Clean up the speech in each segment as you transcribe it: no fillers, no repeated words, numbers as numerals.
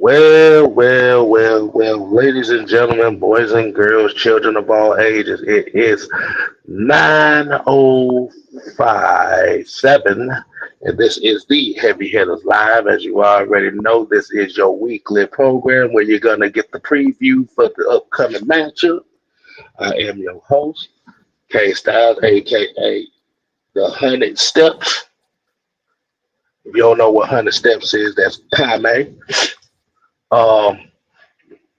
Well, ladies and gentlemen, boys and girls, children of all ages, it is 9:05:07, and this is the Heavy Hitters Live. As you already know, this is your weekly program where you're going to get the preview for the upcoming matchup. I am your host, K Styles, aka the 100 Steps. If you don't know what 100 Steps is, that's Kame. Um,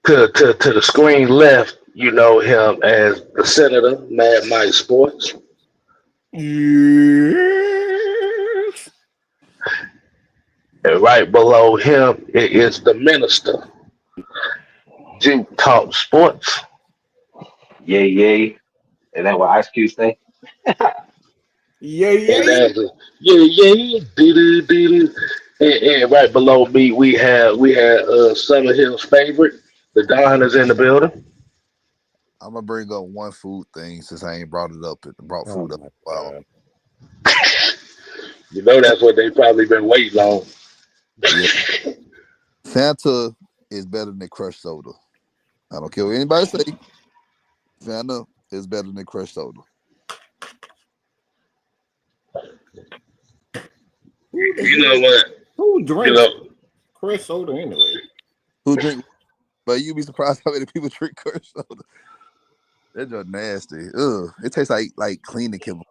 to the screen left, you know him as the Senator, Mad Mike Sports. Yes. And right below him it is the Minister, Juke Talk Sports. Yay, yay. Is that what Ice Cube say? Yeah, yeah, yeah. Exactly. Yeah. Doo-doo. And right below me we had Summer Hill's favorite. The Don is in the building. I'm gonna bring up one food thing since I ain't brought it up. Brought Oh food up. my Wow. God. You know that's what they probably been waiting on. Yeah. Fanta is better than crushed soda. I don't care what anybody say. Fanta is better than crushed soda. Who the You know hell? what? Who You drinks know Crest soda anyway? Who drink? But you'd be surprised how many people drink crushed soda. They're just nasty. Ugh. It tastes like cleaning chemicals.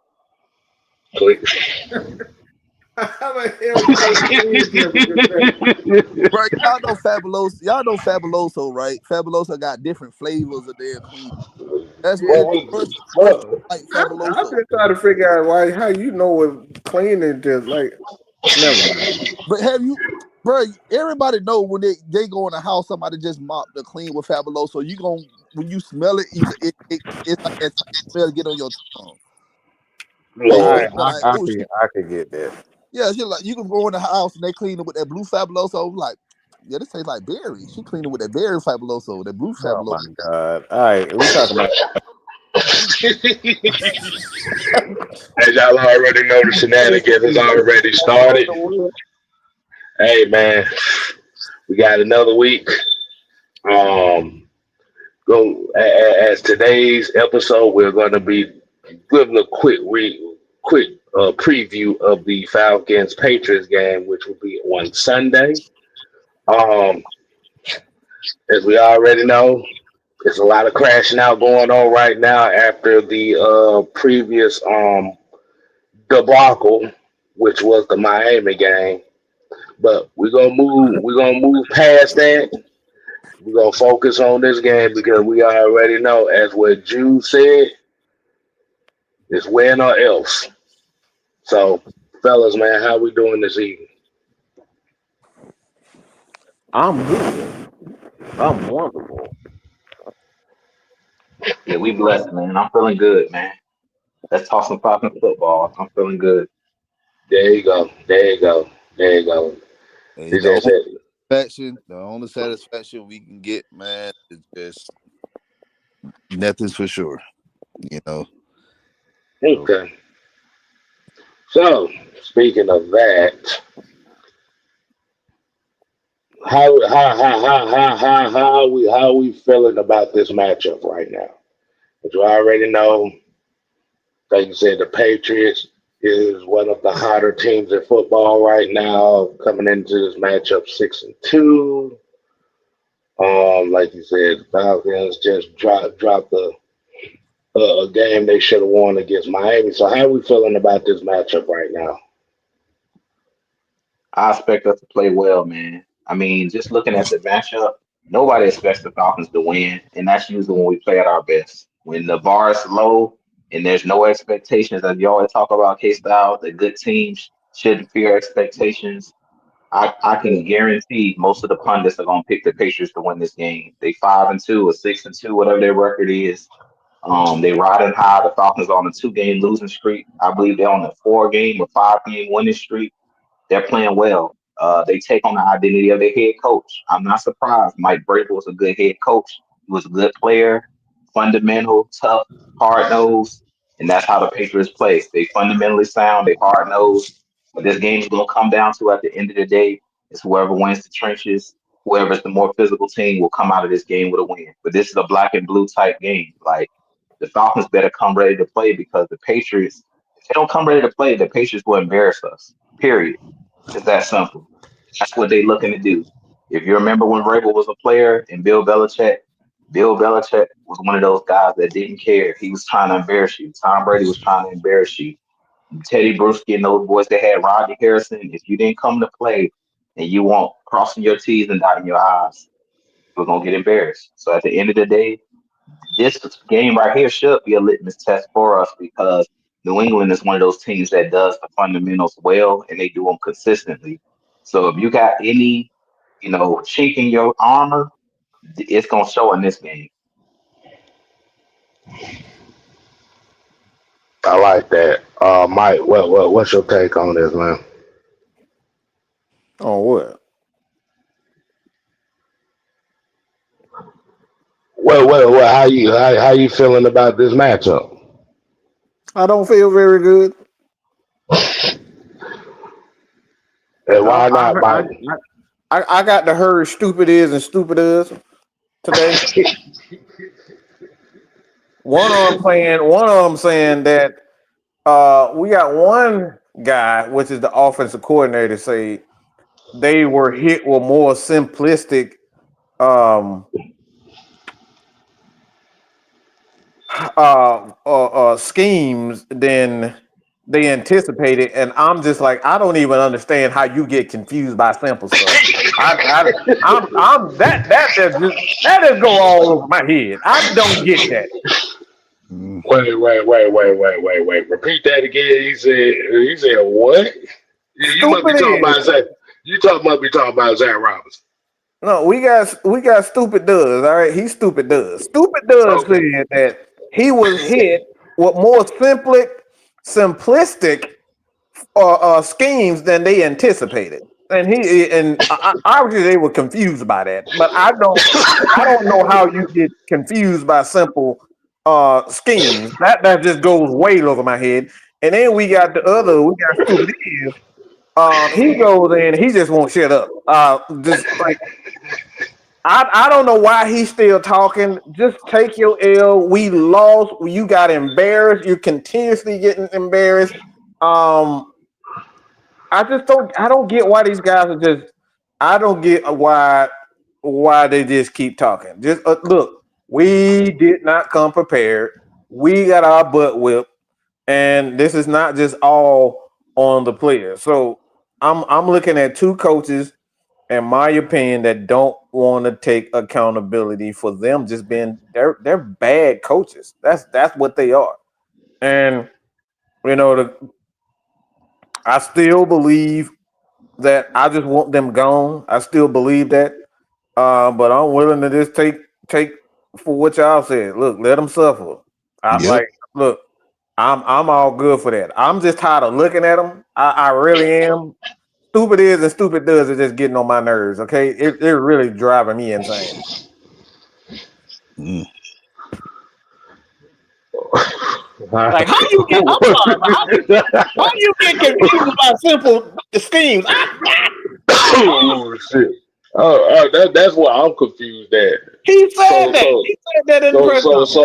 How the hell you gonna clean that? Right, y'all know Fabuloso, right? Fabuloso got different flavors of their clean. That's what Yeah, it crushed but like I've Fabuloso. been trying to figure out how you know what cleaning just like. Never mind. But have you, bro? Everybody know when they go in the house, somebody just mopped the clean with Fabuloso. You gon' when you smell it, it's like that smell get on your tongue. And you I Lord. be like, I oh can shit, I can get that. yeah, shit. Like you can go in the house and they clean it with that blue Fabuloso. Like, yeah, this tastes like berry. She cleaned it with that berry Fabuloso, that blue Oh Fabuloso. my God! All right, we talking about. As y'all already know, the shenanigans has already started. Hey man, we got another week. Um, as today's episode, we're going to be giving a quick preview of the Falcons Patriots game, which will be on Sunday. Um, as we already know, there's a lot of crashing out going on right now after the previous debacle, which was the Miami game. But we're gonna move past that. We're gonna focus on this game because we already know, as what Jude said, it's win or else. So, fellas, man, how we doing this evening? I'm good. I'm wonderful. Yeah, we blessed, man. I'm feeling good, man. Let's talk some Falcons football. I'm feeling good. There you go. There you go. There you go. Hey, It's just it. the only satisfaction we can get, man, is just nothing's for sure. You know. So, Okay. So, speaking of that, how we feeling about this matchup right now? As you already know, like you said, the Patriots is one of the hotter teams in football right now, coming into this matchup 6-2. Like you said, the Falcons just dropped a game they should have won against Miami. So how are we feeling about this matchup right now? I expect us to play well, man. I mean, just looking at the matchup, nobody expects the Falcons to win, and that's usually when we play at our best. When the bar is low and there's no expectations, as you always talk about, K-Style, the good teams shouldn't fear expectations. I can guarantee most of the pundits are gonna pick the Patriots to win this game. They 5-2 or 6-2, whatever their record is. They riding high. The Falcons are on a 2-game losing streak. I believe they're on a 4-game or 5-game winning streak. They're playing well. They take on the identity of their head coach. I'm not surprised. Mike Vrabel was a good head coach. He was a good player, fundamental, tough, hard nosed, and that's how the Patriots play. They fundamentally sound. They hard nosed. But this game is going to come down to at the end of the day, it's whoever wins the trenches. whoever's the more physical team will come out of this game with a win. But this is a black and blue type game. Like the Falcons better come ready to play because the Patriots, if they don't come ready to play, the Patriots will embarrass us. Period. It's that simple. That's what they're looking to do. If you remember when Vrabel was a player and Bill Belichick was one of those guys that didn't care. He was trying to embarrass you. Tom Brady was trying to embarrass you. Teddy Bruschi and those boys that had Rodney Harrison, if you didn't come to play and you want crossing your T's and dotting your I's, you're going to get embarrassed. So at the end of the day, this game right here should be a litmus test for us because New England is one of those teams that does the fundamentals well and they do them consistently. So if you got any, chink in your armor, it's going to show in this game. I like that. Mike, what's your take on this, man? Oh, what? Well, how you feeling about this matchup? I don't feel very good. And why not, Mike? I got to heard stupid is and stupid is today. One of them saying that we got one guy, which is the offensive coordinator, say they were hit with more simplistic schemes than they anticipated, and I'm just like, I don't even understand how you get confused by simple stuff. That just go all over my head. I don't get that. Wait. Repeat that again. He said what? You must be talking about Zach. Must be talking about Zach Robinson. No, we got stupid does. All right, he's stupid does. Stupid does said that he was hit with more simplistic schemes than they anticipated, and obviously they were confused by that. But I don't know how you get confused by simple schemes. That just goes way over my head. And then we got stupid is. He goes in, he just won't shut up. Just like I don't know why he's still talking. Just take your L. We lost. You got embarrassed. You're continuously getting embarrassed. I don't get why these guys are just. I don't get why they just keep talking. Just look, we did not come prepared. We got our butt whipped, and this is not just all on the players. So I'm looking at two coaches, in my opinion, that don't want to take accountability for them just being they're bad coaches. That's what they are. And I still believe that I just want them gone. I still believe that. But I'm willing to just take for what y'all said. Look, let them suffer. Look, I'm all good for that. I'm just tired of looking at them. I really am. Stupid is and stupid does is just getting on my nerves. Okay, it's really driving me insane. Like how you get confused by simple schemes? Oh shit! That's why I'm confused at. He said that. He said that in the press conference.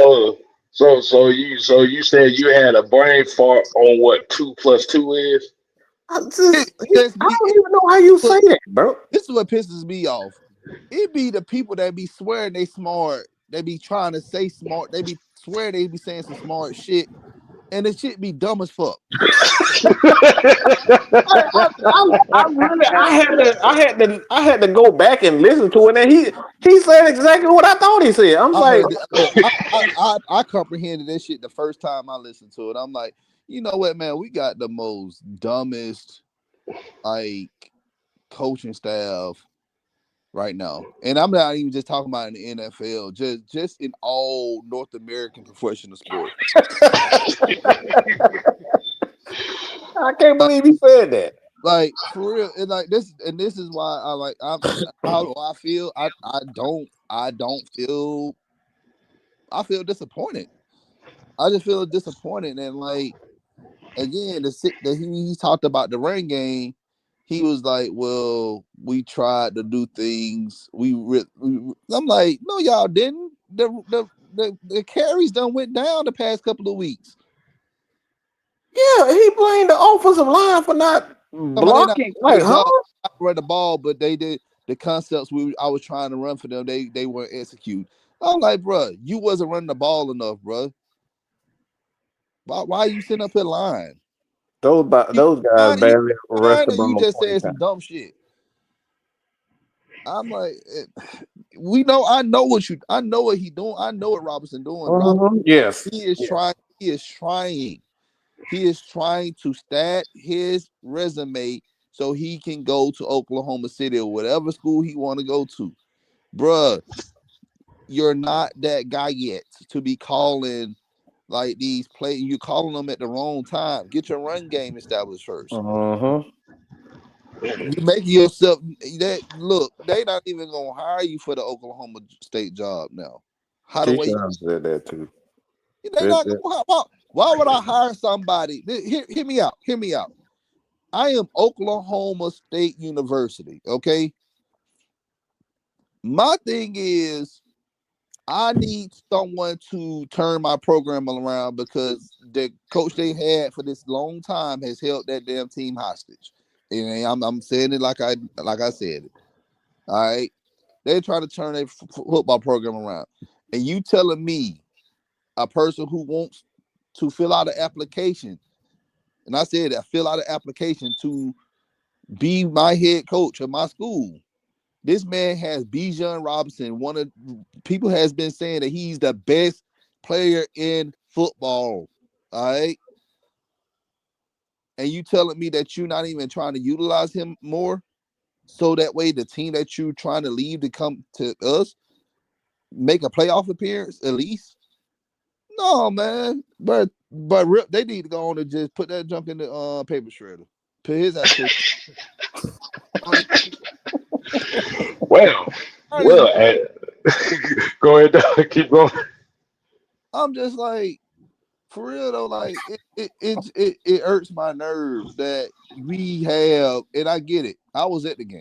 So you said you had a brain fart on what 2 + 2 is? I don't even know how you say that, bro. This is what pisses me off. It be the people that be swearing they smart. They be trying to say smart. They be swearing they be saying some smart shit, and the shit be dumb as fuck. I had to go back and listen to it, and he said exactly what I thought he said. I comprehended that shit the first time I listened to it. I'm like, you know what, man? We got the most dumbest coaching staff right now, and I'm not even just talking about in the NFL, just in all North American professional sports. I can't believe he said that. Like for real, and this is why how do I feel? I feel disappointed. I just feel disappointed, and again, he talked about the run game. he was like, "Well, we tried to do things. I'm like, no, y'all didn't. The carries done went down the past couple of weeks. Yeah, he blamed the offensive line for not blocking. Like, huh? I read the ball, but they did the concepts I was trying to run for them. They weren't executed. I'm like, bro, you wasn't running the ball enough, bro. Why are you sitting up here lying? Those guys barely arrested the ball. You just said some dumb shit. I'm like, I know what he doing. I know what Robinson doing. Yes, he is trying. He is trying to stat his resume so he can go to Oklahoma City or whatever school he want to go to. Bruh, you're not that guy yet to be calling like these plays. You're calling them at the wrong time. Get your run game established first. You making yourself that look. They not even gonna hire you for the Oklahoma State job now. How do we said that too? They not. Why would I hire somebody? Hear me out. Hear me out. I am Oklahoma State University. Okay. My thing is, I need someone to turn my program around because the coach they had for this long time has held that damn team hostage. And I'm saying it like I said it. All right, they're trying to turn their football program around, and you telling me a person who wants to fill out an application, and I said that fill out an application to be my head coach of my school. This man has Bijan Robinson. One of people has been saying that he's the best player in football. All right. And you telling me that you're not even trying to utilize him more? So that way the team that you're trying to leave to come to us make a playoff appearance at least? No, man. But they need to go on and just put that junk in the paper shredder. Put his ass. Well, go ahead, Doug. Keep going. I'm just like, for real though, like it hurts my nerves that we have, and I get it. I was at the game.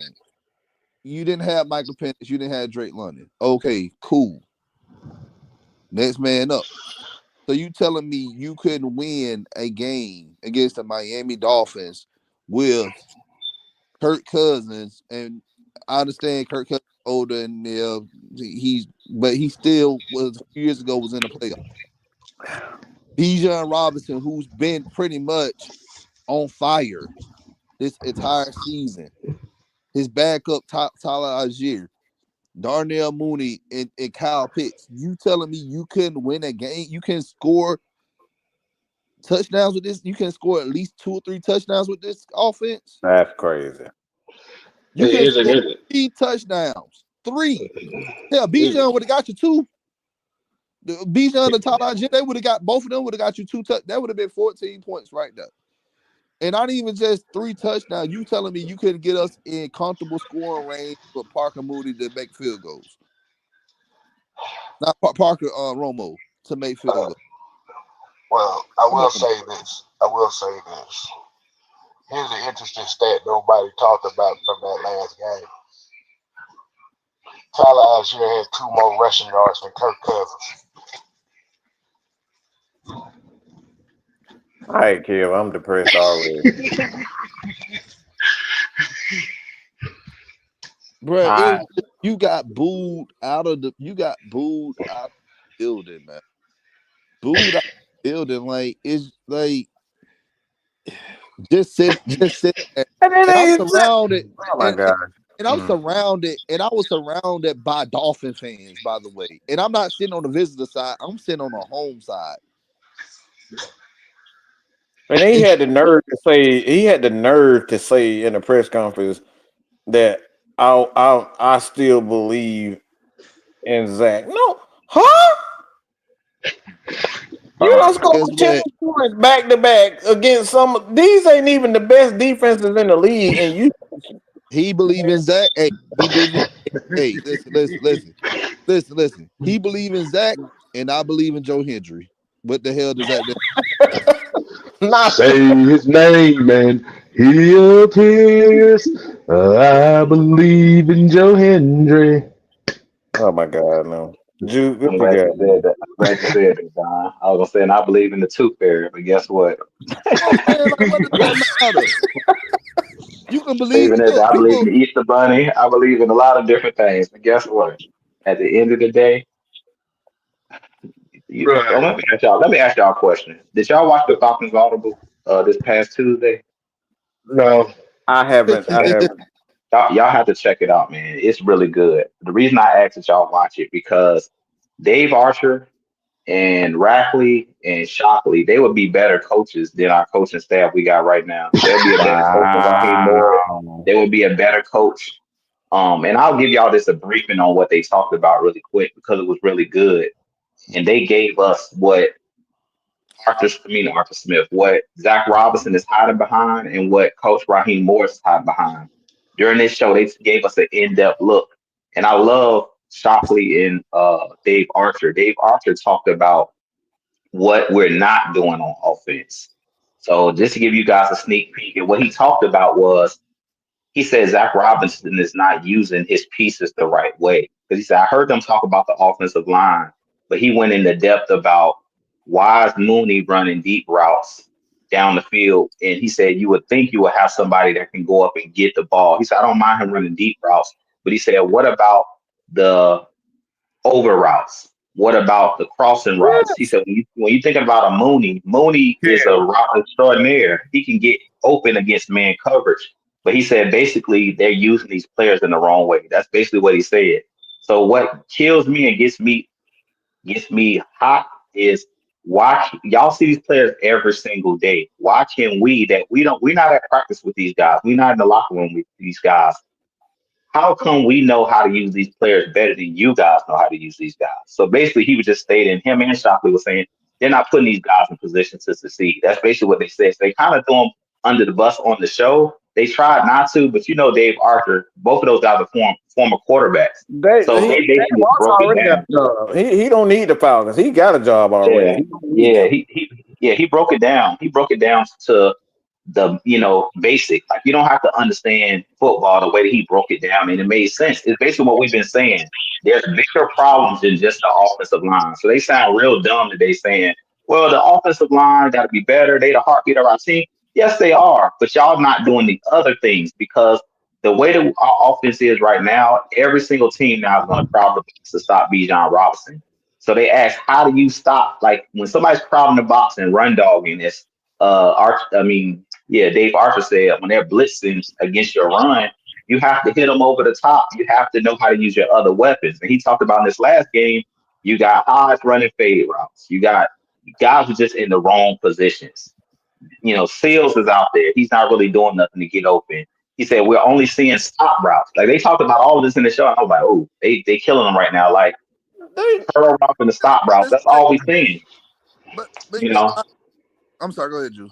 You didn't have Michael Penix, you didn't have Drake London. Okay, cool. Next man up. So you telling me you couldn't win a game against the Miami Dolphins with Kirk Cousins, and I understand Kirk Cousins is older and but he still was a few years ago was in the playoff. Bijan Robinson, who's been pretty much on fire this entire season. His backup, Tyler Algier, Darnell Mooney, and Kyle Pitts. You telling me you couldn't win a game? You can score touchdowns with this? You can score at least 2 or 3 touchdowns with this offense? That's crazy. You can score 3 touchdowns. 3. Hell, Bijan would have got you 2. Bijan and Tyler Algier, they would have got both of them would have got you 2 touchdowns. That would have been 14 points right there. And not even just 3 touchdowns. You telling me you couldn't get us in comfortable scoring range for Parker Moody to make field goals? Not Parker Romo to make field goals. Well, I will say this. Here's an interesting stat nobody talked about from that last game. Tyler Algier had 2 more rushing yards than Kirk Cousins. All right, Kev, I'm depressed already. Bro, you got booed out of the building, man. Booed out of the building, like it's like just sit there. And I'm surrounded. Oh my God. And I'm surrounded, and I was surrounded by Dolphin fans, by the way. And I'm not sitting on the visitor side, I'm sitting on the home side. And he had the nerve to say in the press conference that I still believe in Zach. No, huh? You don't score 10 points back to back against some. These ain't even the best defenses in the league, and he believe in Zach. Hey, listen. He believe in Zach, and I believe in Joe Hendry. What the hell does that do? Say his name, man. He appears. I believe in Joe Hendry. Oh my God, no. Jude, good I'm for glad you you. said that. I'm glad you said that, Don. I was gonna say, and I believe in the tooth fairy, but guess what? I'm saying, like, what does that matter? You can believe. Even if Look, I believe in people. the Easter Bunny, I believe in a lot of different things. But guess what? At the end of the day, Right. let me ask y'all. Let me ask y'all a question. Did y'all watch the Falcons audible this past Tuesday? No. I haven't. I haven't. Y'all have to check it out, man. It's really good. The reason I asked that y'all watch it because Dave Archer and Rackley and Shockley, they would be better coaches than our coaching staff we got right now. They'll be a better coach than Raheem Morris. Wow. They would be a better coach. And I'll give y'all just a briefing on what they talked about really quick because it was really good. And they gave us what Arthur Smith, what Zach Robinson is hiding behind and what Coach Raheem Morris is hiding behind. During this show, they gave us an in-depth look. And I love Shockley and Dave Archer. Dave Archer talked about what we're not doing on offense. So just to give you guys a sneak peek, and what he talked about was he said Zach Robinson is not using his pieces the right way. Because he said, I heard them talk about the offensive line, but he went into depth about why is Mooney running deep routes down the field. And he said, you would think you would have somebody that can go up and get the ball. He said, I don't mind him running deep routes. But he said, what about the over routes? What about the crossing routes? He said, when you thinking about a Mooney is a Yeah. route extraordinaire. He can get open against man coverage. But he said basically they're using these players in the wrong way. That's basically what he said. So what kills me and gets me hot is watch y'all see these players every single day. Why can we're not at practice with these guys. We're not in the locker room with these guys. How come we know how to use these players better than you guys know how to use these guys? So basically, he was just stating, him and Shockley was saying, they're not putting these guys in position to succeed. That's basically what they said. So they kind of threw them under the bus on the show. They tried not to, but you know, Dave Archer, both of those guys are former quarterbacks. So they Dave basically Watts broke it already got down. a job. He don't need the Falcons. He got a job already. Yeah, He don't need yeah, them. he broke it down. He broke it down to the basic. Like you don't have to understand football the way that he broke it down, and it made sense. It's basically what we've been saying. There's bigger problems than just the offensive line. So they sound real dumb today saying, "Well, the offensive line got to be better. They the heartbeat of our team." Yes, they are, but y'all not doing the other things because the way that our offense is right now, every single team now is going to crowd the box to stop Bijan Robinson. So they ask, how do you stop? Like when somebody's crowding the box and run dogging, it's Dave Archer said when they're blitzing against your run, you have to hit them over the top. You have to know how to use your other weapons. And he talked about in this last game, you got Hodge running fade routes. You got guys who are just in the wrong positions. Seals is out there. He's not really doing nothing to get open. He said we're only seeing stop routes. Like they talked about all of this in the show. And I was like, oh, they killing them right now. Like They, curl route and the stop routes. That's all we seeing. But You know. I'm sorry. Go ahead, Drew.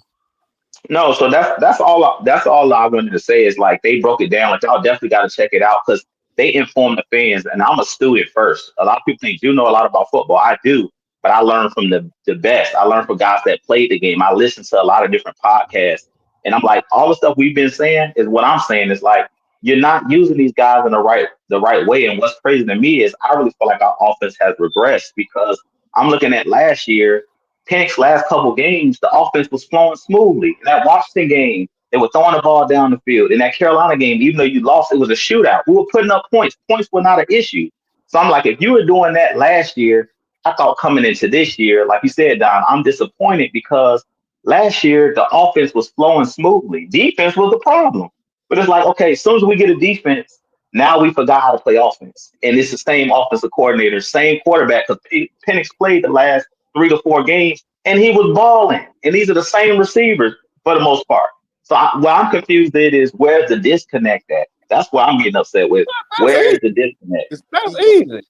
No, so that's all I wanted to say is like they broke it down. Like y'all definitely got to check it out because they inform the fans. And I'm a student first. A lot of people think you know a lot about football. I do, but I learned from the best. I learned from guys that played the game. I listened to a lot of different podcasts, and I'm like, all the stuff we've been saying is what I'm saying is like you're not using these guys in the right way. And what's crazy to me is I really feel like our offense has regressed because I'm looking at last year. Penix's last couple games, the offense was flowing smoothly. In that Washington game, they were throwing the ball down the field. In that Carolina game, even though you lost, it was a shootout. We were putting up points. Points were not an issue. So I'm like, if you were doing that last year, I thought coming into this year, like you said, Don, I'm disappointed because last year the offense was flowing smoothly. Defense was the problem. But it's like, okay, as soon as we get a defense, now we forgot how to play offense. And it's the same offensive coordinator, same quarterback, because Penix played the last 3 to 4 games, and he was balling. And these are the same receivers for the most part. So what I'm confused at is where's the disconnect at? That's what I'm getting upset with. that's Where is easy. the disconnect? It's That's ego, easy.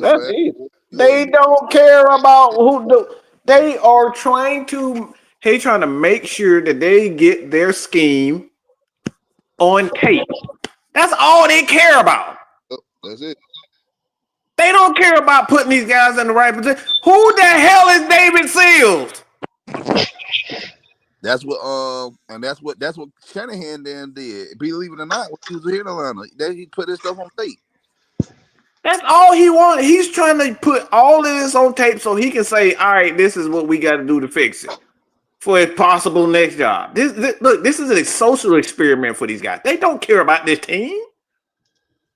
That's man. easy. Ego. They don't care about who do. They are trying to. They trying to make sure that they get their scheme on tape. That's all they care about. That's it. They don't care about putting these guys in the right position. Who the hell is David Seals? That's what that's what Shanahan then did. Believe it or not, when he was here in Atlanta, he put his stuff on tape. That's all he wanted. He's trying to put all of this on tape so he can say, "All right, this is what we got to do to fix it for his possible next job." Look, this is a social experiment for these guys. They don't care about this team.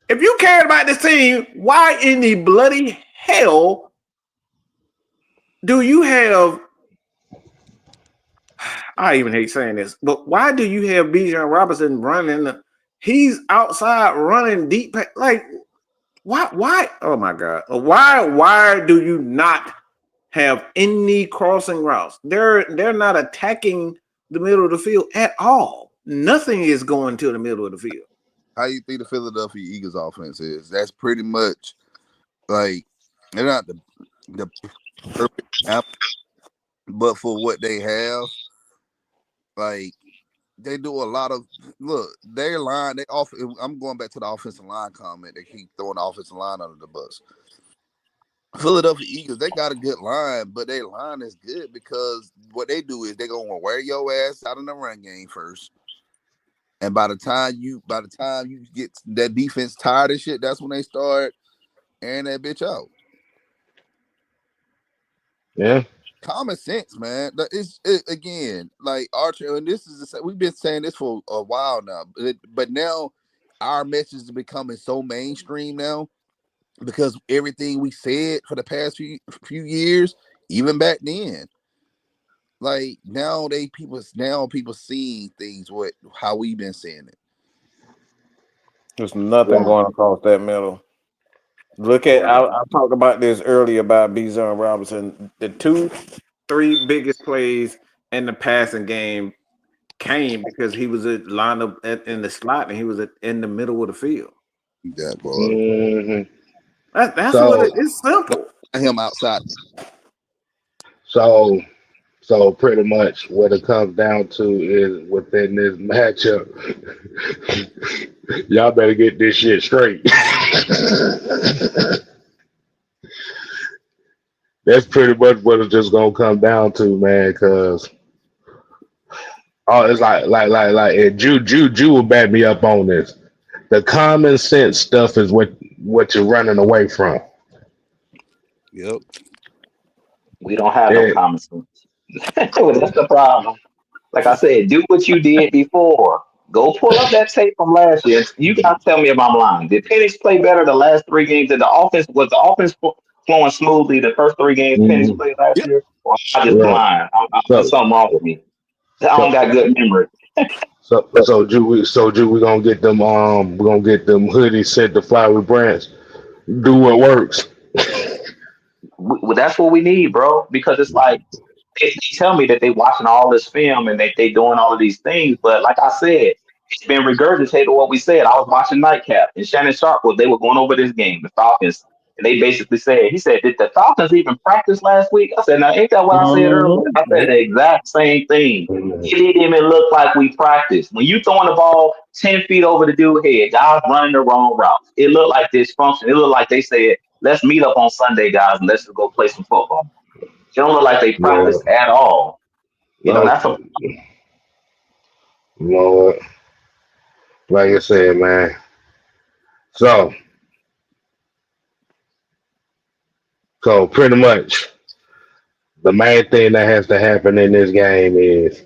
If you cared about this team, why in the bloody hell do you have? I even hate saying this, but why do you have Bijan Robinson running? He's outside running deep, like. Why? Oh my God! Why do you not have any crossing routes? They're not attacking the middle of the field at all. Nothing is going to the middle of the field. How you think the Philadelphia Eagles offense is? That's pretty much like they're not the perfect example, but for what they have, like they do a lot of their line. They off. I'm going back to the offensive line comment. They keep throwing the offensive line under the bus. Philadelphia Eagles, they got a good line, but their line is good because what they do is they gonna wear your ass out in the run game first. And by the time you get that defense tired of shit, that's when they start airing that bitch out. Yeah. Common sense, man. Again, like Archer, and we've been saying this for a while now, but now our message is becoming so mainstream now because everything we said for the past few years, even back then, like now people seeing things how we've been saying it. There's nothing going across that middle. Look at I talked about this earlier about Bijan Robinson. The 2-3 biggest plays in the passing game came because he was lined up in the slot and he was in the middle of the field. That boy. Mm-hmm. That's what it's simple. Him outside. So pretty much what it comes down to is within this matchup, y'all better get this shit straight. That's pretty much what it's just gonna come down to, man. Cause it's like and Jew will back me up on this. The common sense stuff is what you're running away from. Yep. We don't have no common sense. That's the problem. Like I said, do what you did before. Go pull up that tape from last year. You gotta tell me if I'm lying. Did Penix play better the last 3 games? Did the offense flowing smoothly the first 3 games Penix played last year? Or am I just blind? I'm something wrong with me. I don't got good memory. So Jew, we gonna get them hoodies sent to Flowery Branch. Do what works. Well, that's what we need, bro. Because it's like they tell me that they watching all this film and they doing all of these things, but like I said, it's been regurgitated what we said. I was watching Nightcap and Shannon Sharp they were going over this game, the Falcons, and they basically he said, did the Falcons even practice last week? I said, now ain't that what I said earlier? I said the exact same thing. It didn't even look like we practiced. When you throwing the ball 10 feet over the dude's head, guys running the wrong routes. It looked like dysfunction. It looked like they said, let's meet up on Sunday, guys, and let's just go play some football. It don't look like they practiced at all. That's a Lord. Like I said, man. So pretty much the main thing that has to happen in this game is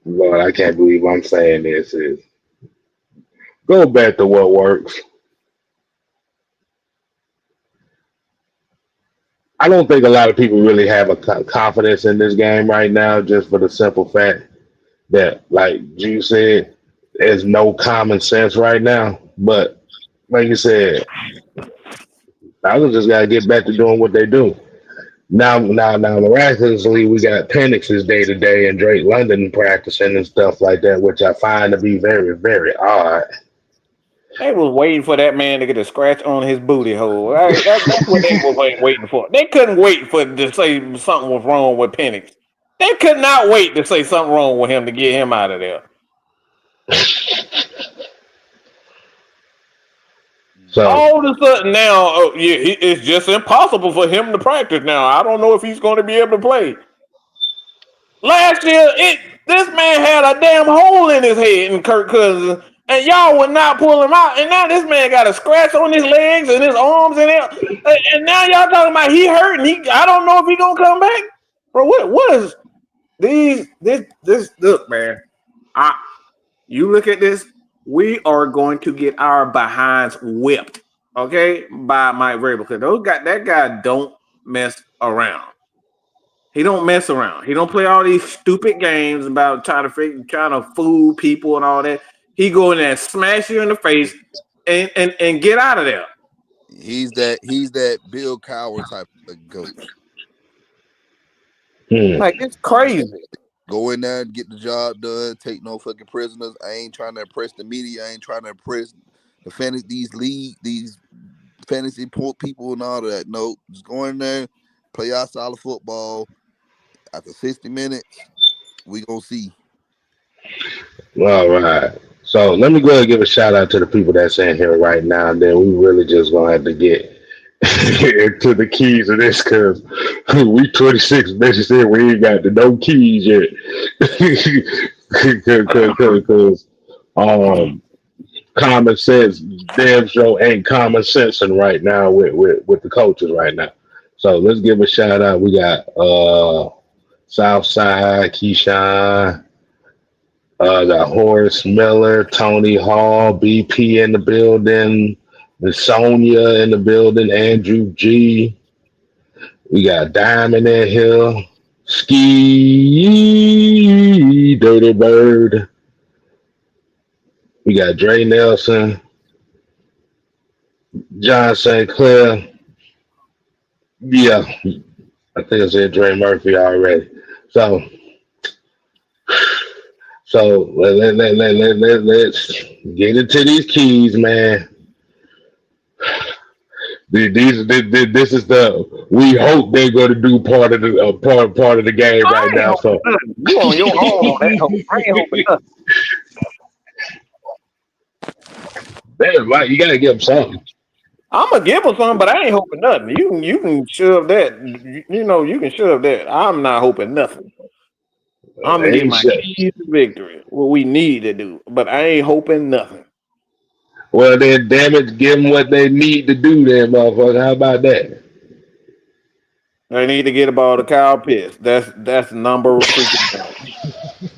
Lord, I can't believe I'm saying this is go back to what works. I don't think a lot of people really have a confidence in this game right now, just for the simple fact that, like you said, there's no common sense right now. But like you said, Falcons just gotta get back to doing what they do. Now, miraculously, we got Penix's day to day and Drake London practicing and stuff like that, which I find to be very, very odd. They was waiting for that man to get a scratch on his booty hole. Right? That's what they were waiting for. They couldn't wait to say something was wrong with Penix. They could not wait to say something wrong with him to get him out of there. So all of a sudden now, it's just impossible for him to practice now. I don't know if he's going to be able to play. Last year, this man had a damn hole in his head in Kirk Cousins, and y'all would not pull him out. And now this man got a scratch on his legs and his arms and now y'all talking about he hurt and I don't know if he gonna come back. Bro, what is this look, man? You look at this, we are going to get our behinds whipped, okay, by Mike Vrabel, because that guy don't mess around. He don't mess around. He don't play all these stupid games about trying to fool people and all that. He go in there and smash you in the face and get out of there. He's that Bill Cowher type of coach. Like, it's crazy. Go in there and get the job done. Take no fucking prisoners. I ain't trying to impress the media. I ain't trying to impress these fantasy people and all that. No, just go in there, play our solid football. After 60 minutes, we gonna see. All right. So let me go ahead and give a shout out to the people that's in here right now. And then we really just gonna have to get into the keys of this because we 26 minutes in, we ain't got the no keys yet. Because common sense, damn show ain't common sensing right now with the coaches right now. So let's give a shout out. We got Southside, Keyshawn, got Horace Miller, Tony Hall, BP in the building, and Sonia in the building, Andrew G. We got Diamond in here, Ski, Dirty Bird. We got Dre Nelson, John St. Clair. Yeah, I think I said Dre Murphy already. So let's get into these keys, man. This is we hope they're going to do part of the game right now. So you on your own on that hope. I ain't hoping nothing. You gotta give them something. I'm gonna give them something, but I ain't hoping nothing. You can shove that. You can shove that. I'm not hoping nothing. I'm gonna get my keys to victory. What we need to do, but I ain't hoping nothing. Well, then, damn it, give them what they need to do, then, motherfucker. How about that? They need to get the ball to Kyle Pitts. That's number freaking one.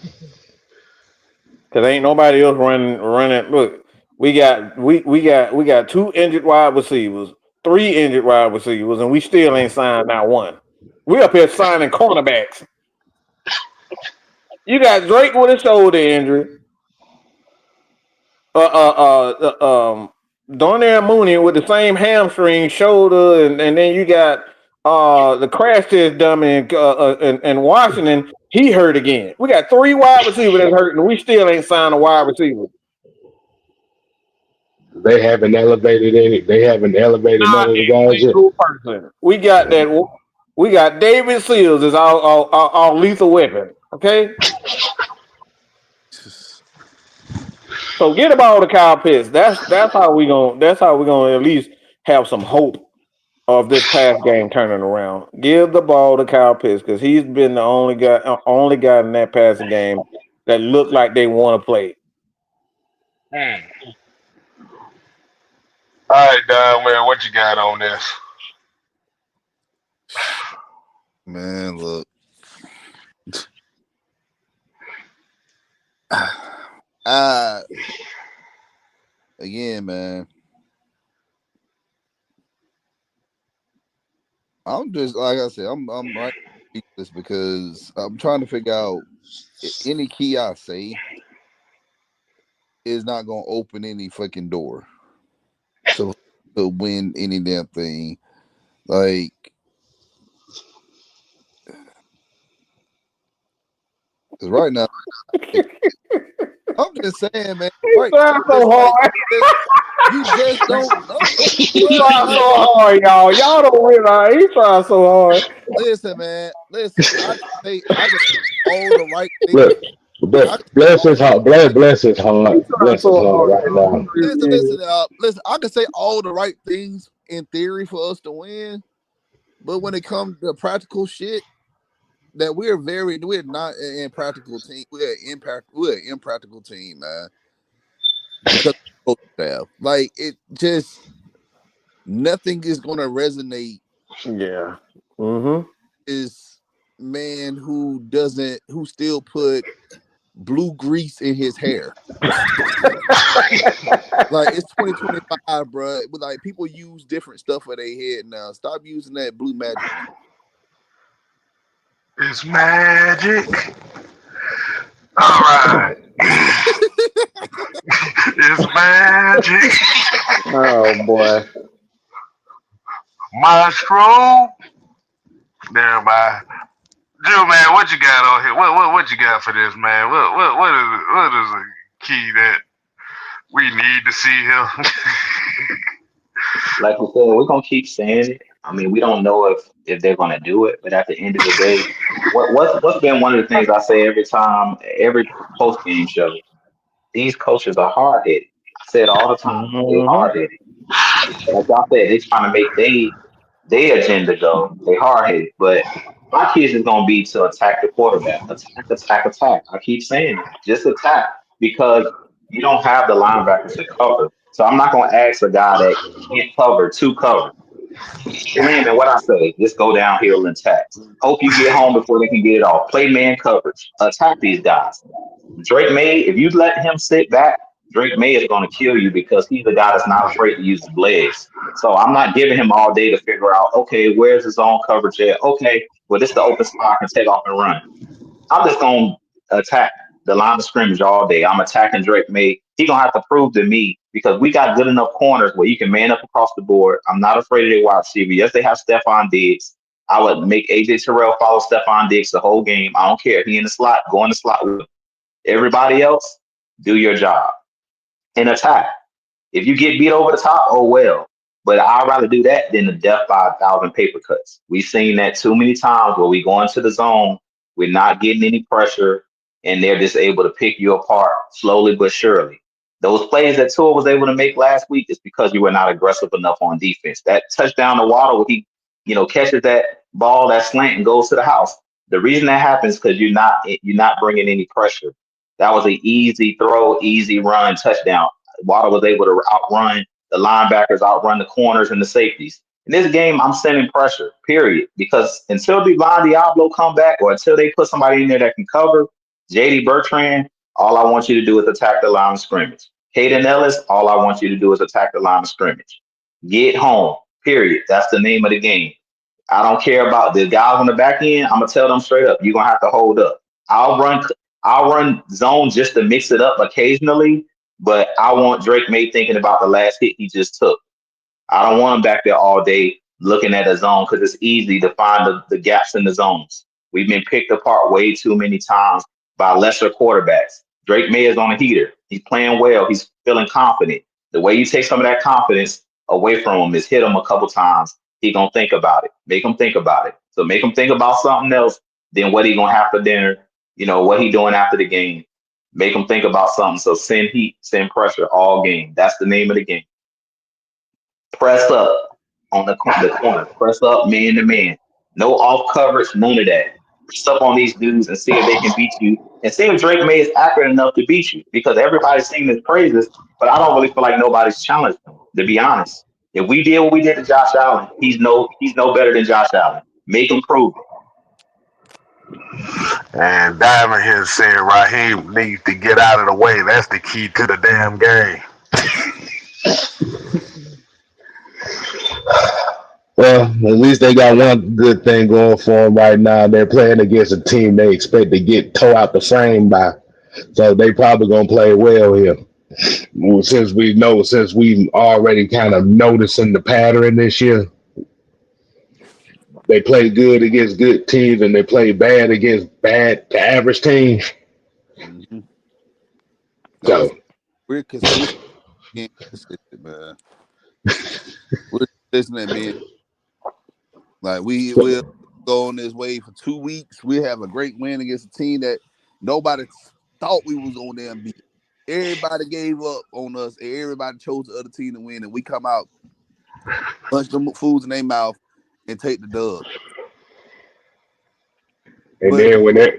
Cause ain't nobody else running. Look, we got 2 injured wide receivers, 3 injured wide receivers, and we still ain't signed not one. We up here signing cornerbacks. You got Drake with a shoulder injury. Darnell Mooney with the same hamstring shoulder, and then you got the crash test dummy in Washington. He hurt again. We got 3 wide receivers that's hurt, and we still ain't signed a wide receiver. They haven't elevated any. They haven't elevated none of the guys yet. We got that. We got David Seals as our lethal weapon. Okay. So get the ball to Kyle Pitts. That's how we gonna at least have some hope of this past game turning around. Give the ball to Kyle Pitts because he's been the only guy in that passing game that looked like they want to play. All right, Don, man, what you got on this? Man, look. Again, man. I'm just like I said, I'm right this because I'm trying to figure out any key I say is not gonna open any fucking door to win any damn thing. Like because right now I'm just saying, man. Right, so hard. You just don't. He tried so hard, y'all. Y'all don't realize he tried so hard. Listen, man. Listen, I can say all the right things. Bless his heart. Bless his He heart. trying Bless his so heart hard. right now. Listen. I can say all the right things in theory for us to win, but when it comes to practical shit, that we're not an impractical team. We're an impractical team, man. Because of the staff, like it just nothing is going to resonate. Yeah. Mm-hmm. Is man who still put blue grease in his hair. Like it's 2025, bro. But like people use different stuff for their head now. Stop using that blue magic. It's magic. All right. It's magic. Oh boy. Maestro. There, my Jill, man. What you got on here? What you got for this, man? What is the key that we need to see here? Like we said, we're gonna keep saying it. I mean, we don't know if they're gonna do it, but at the end of the day, what's been one of the things I say every time, every post game show, these coaches are hard headed. I say it all the time. They Mm-hmm. hard headed. Like y'all said, they trying to make they agenda go. They hard headed. But my kids is gonna be to attack the quarterback. Attack, attack, attack. I keep saying it. Just attack because you don't have the linebackers to cover. So I'm not gonna ask a guy that can't cover to cover. Slim and what I say, just go downhill and attack. Hope you get home before they can get it off. Play man coverage. Attack these guys. Drake May, if you let him sit back, Drake May is going to kill you because he's a guy that's not afraid to use his legs. So I'm not giving him all day to figure out, okay, where's his zone coverage at? Okay, well, this is the open spot. I can take off and run. I'm just going to attack the line of scrimmage all day. I'm attacking Drake May. He's going to have to prove to me because we got good enough corners where you can man up across the board. I'm not afraid of their wide receiver. Yes, they have Stephon Diggs. I would make AJ Terrell follow Stephon Diggs the whole game. I don't care. He in the slot, go in the slot with him. Everybody else, do your job and attack. If you get beat over the top, oh well. But I'd rather do that than the death by 1,000 paper cuts. We've seen that too many times where we go into the zone, we're not getting any pressure, and they're just able to pick you apart slowly but surely. Those plays that Tua was able to make last week is because you were not aggressive enough on defense. That touchdown to Waddle, where he, catches that ball, that slant, and goes to the house. The reason that happens is because you're not bringing any pressure. That was an easy throw, easy run, touchdown. Waddle was able to outrun the linebackers, outrun the corners and the safeties. In this game, I'm sending pressure, period. Because until Divine Diablo come back or until they put somebody in there that can cover, JD Bertrand, all I want you to do is attack the line of scrimmage. Hayden Ellis, all I want you to do is attack the line of scrimmage. Get home, period. That's the name of the game. I don't care about the guys on the back end. I'm gonna tell them straight up, you're gonna have to hold up. I'll run zone just to mix it up occasionally, but I want Drake May thinking about the last hit he just took. I don't want him back there all day looking at a zone because it's easy to find the gaps in the zones. We've been picked apart way too many times by lesser quarterbacks. Drake May is on a heater. He's playing well. He's feeling confident. The way you take some of that confidence away from him is hit him a couple times. He gonna think about it. Make him think about it. So make him think about something else than what he gonna have for dinner. What he doing after the game. Make him think about something. So send heat, send pressure all game. That's the name of the game. Press up on the corner. Press up man to man. No off coverage, none of that. Press up on these dudes and see if they can beat you. And see if Drake May is accurate enough to beat you. Because everybody's singing his praises, but I don't really feel like nobody's challenged him, to be honest. If we did what we did to Josh Allen, he's no better than Josh Allen. Make him prove it. And Diamond here said Raheem needs to get out of the way. That's the key to the damn game. Well, at least they got one good thing going for them right now. They're playing against a team they expect to get tore out the frame by. So they probably going to play well here. Since we already kind of noticing the pattern this year. They play good against good teams and they play bad against bad to average teams. Mm-hmm. So we're consistent, man. We're consistent, man. Like we'll go on this way for 2 weeks. We have a great win against a team that nobody thought we was on there and beat. Everybody gave up on us. And everybody chose the other team to win, and we come out, punch them fools in their mouth, and take the dub. And But then when that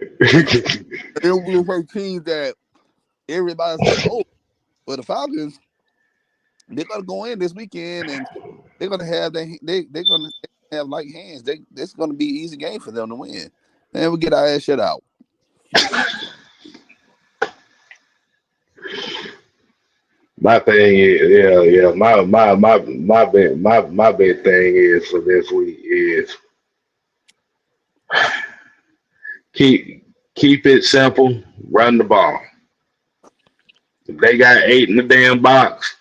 it was one team that everybody said, "Oh, well, the Falcons, they're gonna go in this weekend and they're gonna have they're gonna have light hands. It's gonna be an easy game for them to win." And we get our ass shut out. my thing is, my big thing is for this week is keep it simple, run the ball. If they got 8 in the damn box,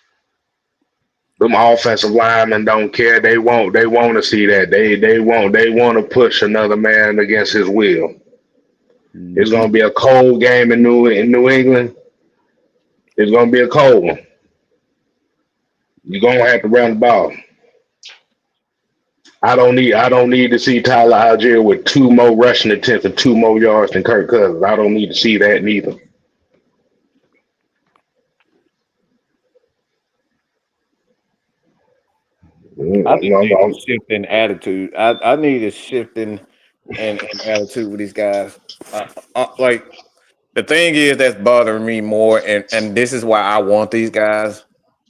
them offensive linemen don't care. They want to see that. They want to push another man against his will. It's gonna be a cold game in New England. It's gonna be a cold one. You're gonna have to run the ball. I don't need to see Tyler Algier with 2 more rushing attempts and 2 more yards than Kirk Cousins. I don't need to see that neither. I think need a shift in attitude. I need a shift in attitude with these guys. Like the thing is that's bothering me more, and this is why I want these guys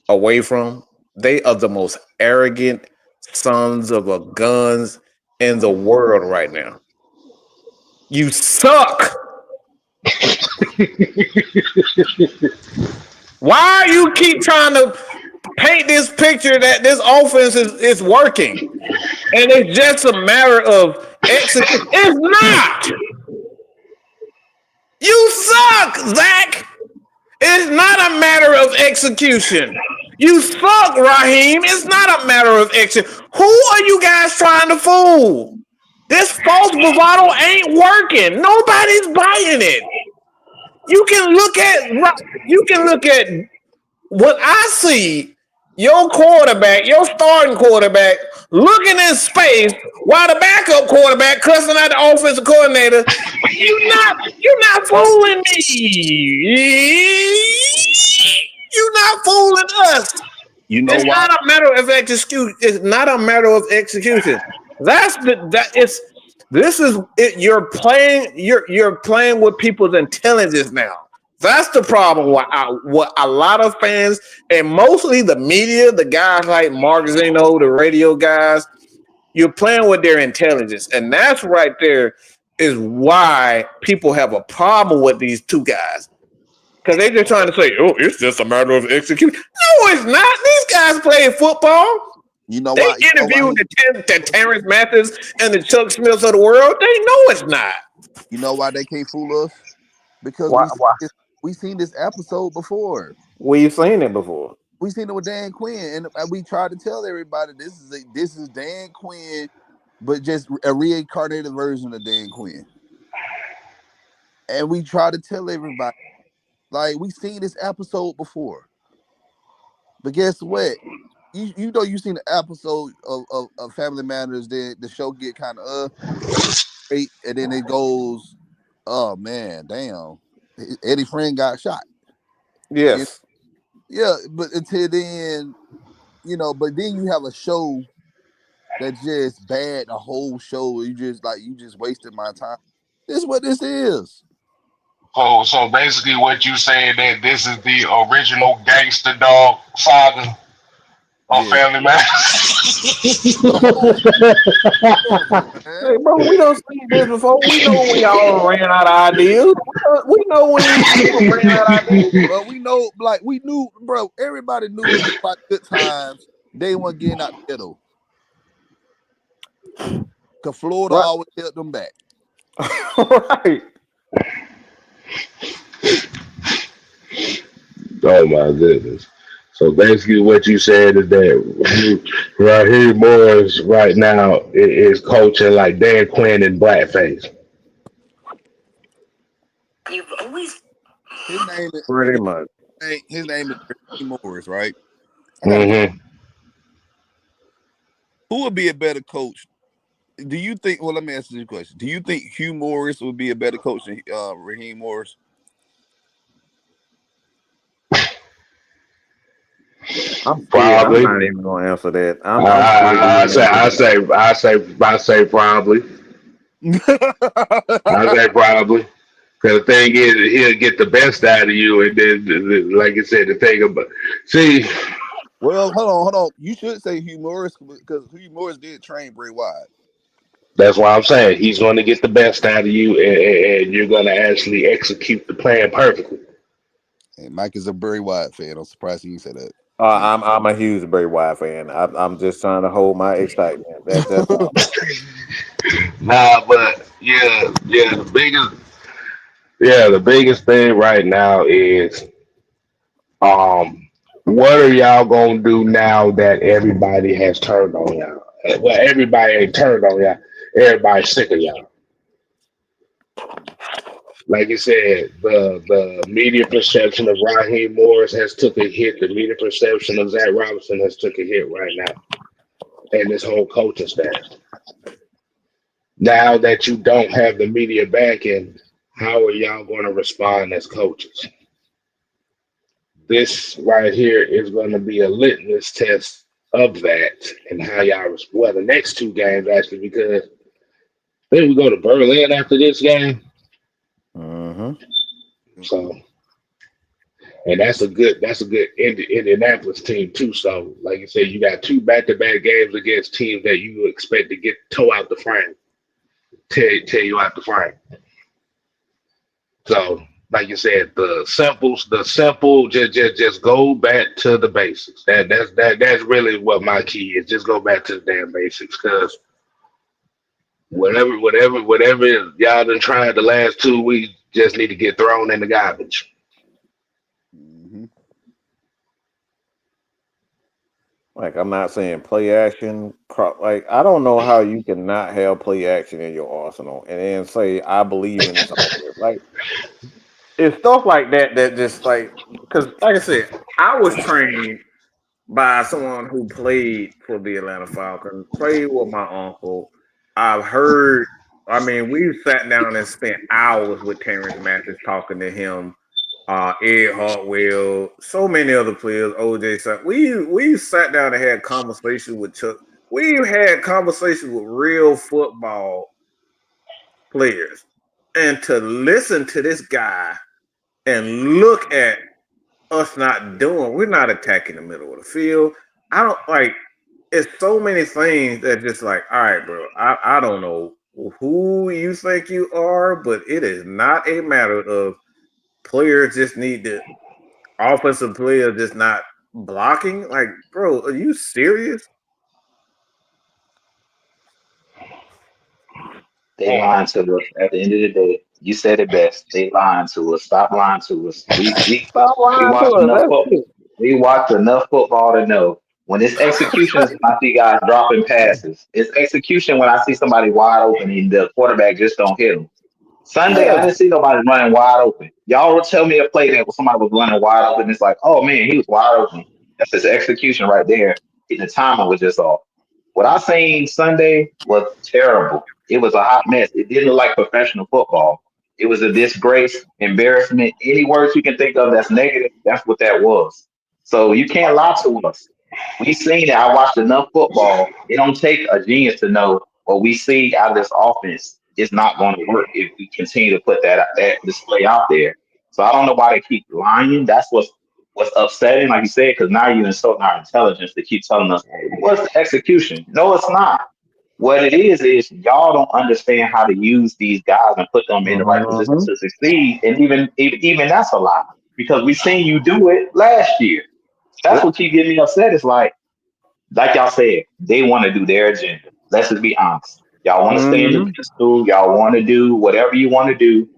away from. They are the most arrogant sons of a guns in the world right now. You suck. Why you keep trying to paint this picture that this offense is working and it's just a matter of execution? It's not. You suck, Zach. It's not a matter of execution. You suck, Raheem. It's not a matter of execution. Who are you guys trying to fool? This false bravado ain't working. Nobody's buying it. You can look at what I see. Your quarterback, your starting quarterback, looking in space while the backup quarterback cussing out the offensive coordinator. You're not fooling me. You're not fooling us. You know It's why? not a matter of execution. It's not a matter of execution. You're playing with people's intelligence now. That's the problem. What a lot of fans and mostly the media, the guys like Mark Zeno, the radio guys, you're playing with their intelligence, and that's right there is why people have a problem with these two guys. Because they're just trying to say, "Oh, it's just a matter of execution." No, it's not. These guys play football. You know They why? interviewed the Terrence Mathis and the Chuck Smiths of the world. They know it's not. You know why they can't fool us? Because Why? we seen this episode before. We've seen it before. We seen it with Dan Quinn, and we tried to tell everybody this is Dan Quinn, but just a reincarnated version of Dan Quinn. And we tried to tell everybody, like, we seen this episode before. But guess what? You know you seen the episode of Family Matters, then the show get kind of great, and then it goes, oh man, damn, Eddie Friend got shot. Yes. Yeah, but until then, but then you have a show that's just bad, the whole show. You just wasted my time. This is what this is. So basically, what you saying that this is the original gangster dog saga on Family Matters? Hey, bro, we don't see this before. We know when y'all ran out of ideas. We know when you ran out of ideas. But we know, we knew, bro. Everybody knew about good times. They weren't getting out the ghetto. Because Florida always held them back. Right. Oh my goodness. So basically what you said is that Raheem Morris right now is coaching like Dan Quinn in blackface. You've always his name is pretty much. His name is Raheem Morris, right? Mm-hmm. Who would be a better coach? Do you think? Well, let me ask you this question. Do you think Hugh Morris would be a better coach than Raheem Morris? I'm scared. I'm Probably. not even gonna answer that. I'm scared to I even answer I say probably. I say probably. Because the thing is, he'll get the best out of you, and then, like I said, the thing about see, Well, hold on. You should say Hugh Morris because Hugh Morris did train Bray Wyatt. that's why I'm saying he's going to get the best out of you, and you're going to actually execute the plan perfectly. And Mike is a Bray Wyatt fan. I'm surprised he said that. I'm a huge Bray Wyatt fan. I'm just trying to hold my excitement. That's all. Nah, but the biggest thing right now is what are y'all gonna do now that everybody has turned on y'all? Well, everybody ain't turned on y'all. Everybody's sick of y'all. Like you said, the media perception of Raheem Morris has took a hit. The media perception of Zach Robinson has took a hit right now, and this whole coaching staff. Now that you don't have the media backing, how are y'all going to respond as coaches? This right here is going to be a litmus test of that and how y'all well the next two games actually because then we go to Berlin after this game. So and that's a good Indianapolis team too. So like you said, you got two back-to-back games against teams that you expect to get toe out the frame, tear you out the frame. So like you said, the simple, just go back to the basics. That's really what my key is. Just go back to the damn basics, because whatever y'all done tried the last 2 weeks just need to get thrown in the garbage. Like, I'm not saying play action. Like, I don't know how you can not have play action in your arsenal and then say I believe in this offense. Like, it's stuff like that that just like, because like I said, I was trained by someone who played for the Atlanta Falcons, played with my uncle. I've heard. I mean, we've sat down and spent hours with Terrence Mathis talking to him, Ed Hartwell, so many other players, OJ. So we sat down and had conversations with Chuck. We've had conversations with real football players, and to listen to this guy and look at us not doing, we're not attacking the middle of the field. I don't like. It's so many things that just like, all right, bro. I don't know who you think you are, but it is not a matter of players just need to offensive players just not blocking. Like, bro, are you serious? They lying to us. At the end of the day, you said it best. They lying to us. Stop lying to us. Stop We lying to watch us. enough That's football. it. We watch enough football to know when it's execution is when I see guys dropping passes. It's execution when I see somebody wide open and the quarterback just don't hit them. Sunday, I Yeah. didn't see nobody running wide open. Y'all will tell me a play that somebody was running wide open. It's like, oh man, he was wide open. That's his execution right there. And the timing was just off. What I seen Sunday was terrible. It was a hot mess. It didn't look like professional football. It was a disgrace, embarrassment. Any words you can think of that's negative, that's what that was. So you can't lie to us. We seen it. I watched enough football. It don't take a genius to know what we see out of this offense is not going to work if we continue to put that display out there. So I don't know why they keep lying. That's what's upsetting, like you said, because now you're insulting our intelligence to keep telling us what's the execution. No, it's not. What it is y'all don't understand how to use these guys and put them in the right position to succeed. And even that's a lie because we seen you do it last year. That's what keep getting me upset. It's like y'all said, they want to do their agenda. Let's just be honest. Y'all want to stay in the pistol. Y'all want to do whatever you want to do.